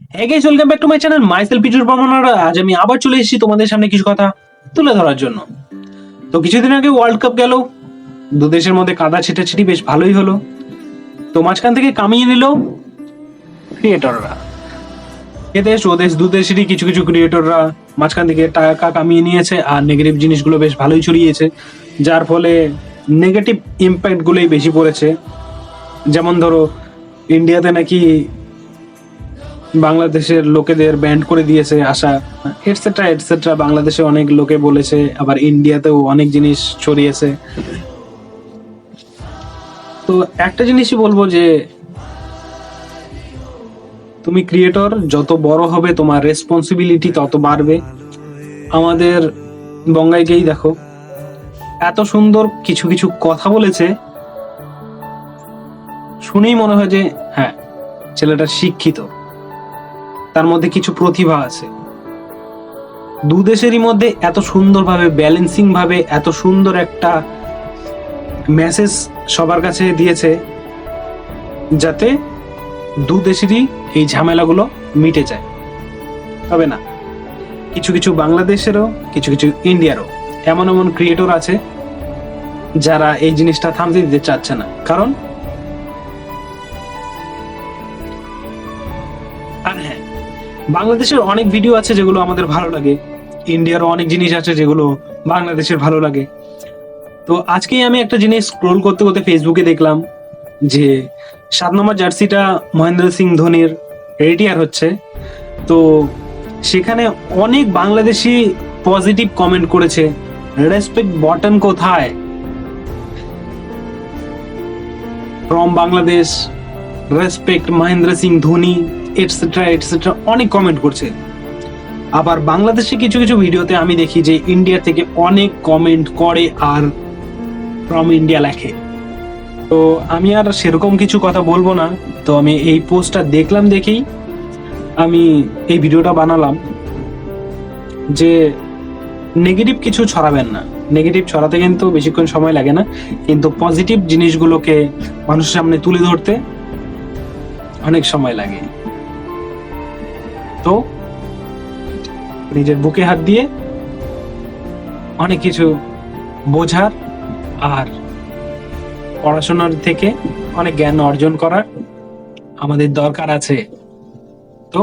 Hey guys, welcome back to my channel. Myself পিচুর বর্মনরা। আজ আমি আবার চলে এসেছি তোমাদের সামনে কিছু কথা তুলে ধরার জন্য। তো কিছুদিন আগে ওয়ার্ল্ড কাপ গেল, দু দেশের মধ্যে কাদা ছিটাছিটি বেশ ভালোই হলো। তো মাঝখান থেকে কামিয়ে নিল ক্রিয়েটররা। এ দেশ ও দেশ দু দেশেরই কিছু কিছু ক্রিয়েটররা মাঝখান থেকে টাকা কামিয়ে নিয়েছে আর নেগেটিভ জিনিসগুলো বেশ ভালোই ছড়িয়েছে, যার ফলে নেগেটিভ ইম্প্যাক্ট গুলোই বেশি পড়েছে। যেমন ধরো ইন্ডিয়াতে নাকি বাংলাদেশের লোকেদের ব্যান্ড করে দিয়েছে আসা, এটসেট্রা এটসেট্রা। বাংলাদেশে অনেক লোকে বলেছে, আবার ইন্ডিয়াতেও অনেক জিনিস ছড়িয়েছে। তো একটা জিনিসই বলবো যে তুমি ক্রিয়েটর যত বড় হবে তোমার রেসপন্সিবিলিটি তত বাড়বে। আমাদের বঙ্গাইকেই দেখো, এত সুন্দর কিছু কিছু কথা বলেছে, শুনেই মনে হয় যে হ্যাঁ, ছেলেটা শিক্ষিত, তার মধ্যে কিছু প্রতিভা আছে। দু দেশেরই মধ্যে এত সুন্দরভাবে ব্যালেন্সিং ভাবে এত সুন্দর একটা মেসেজ সবার কাছে দিয়েছে, যাতে দু দেশেরই এই ঝামেলাগুলো মিটে যায়। তবে না, কিছু কিছু বাংলাদেশেরও কিছু কিছু ইন্ডিয়ারও এমন এমন ক্রিয়েটর আছে যারা এই জিনিসটা থামতে দিতে চাচ্ছে না। কারণ আর হ্যাঁ, বাংলাদেশের অনেক ভিডিও আছে যেগুলো আমাদের ভালো লাগে, ইন্ডিয়ারও অনেক জিনিস আছে যেগুলো বাংলাদেশের ভালো লাগে। তো আজকেই আমি একটা জিনিস স্ক্রোল করতে করতে ফেসবুকে দেখলাম যে 7 নম্বর জার্সিটা মহেন্দ্র সিং ধোনির রিটায়ার হচ্ছে। তো সেখানে অনেক বাংলাদেশি পজিটিভ কমেন্ট করেছে, রেসপেক্ট বটন কোথায়, from Bangladesh, respect Mahendra Singh Dhoni, etcetera etcetera, অনেক কমেন্ট করছে। আবার বাংলাদেশে কিছু কিছু ভিডিওতে আমি দেখি যে ইন্ডিয়া থেকে অনেক কমেন্ট করে আর ফ্রম ইন্ডিয়া লেখে। তো আমি আর সেরকম কিছু কথা বলবো না। তো আমি এই পোস্টটা দেখলাম, দেখেই আমি এই ভিডিওটা বানালাম যে নেগেটিভ কিছু ছড়াবেন না। নেগেটিভ ছড়াতে কিন্তু বেশিক্ষণ সময় লাগে না, কিন্তু পজিটিভ জিনিসগুলোকে মানুষের সামনে তুলে ধরতে অনেক সময় লাগে। তো নিজের বুকে হাত দিয়ে অনেক কিছু বোঝার আর পড়াশোনার থেকে অনেক জ্ঞান অর্জন করার আমাদের দরকার আছে। তো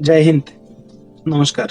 জয় হিন্দ, নমস্কার।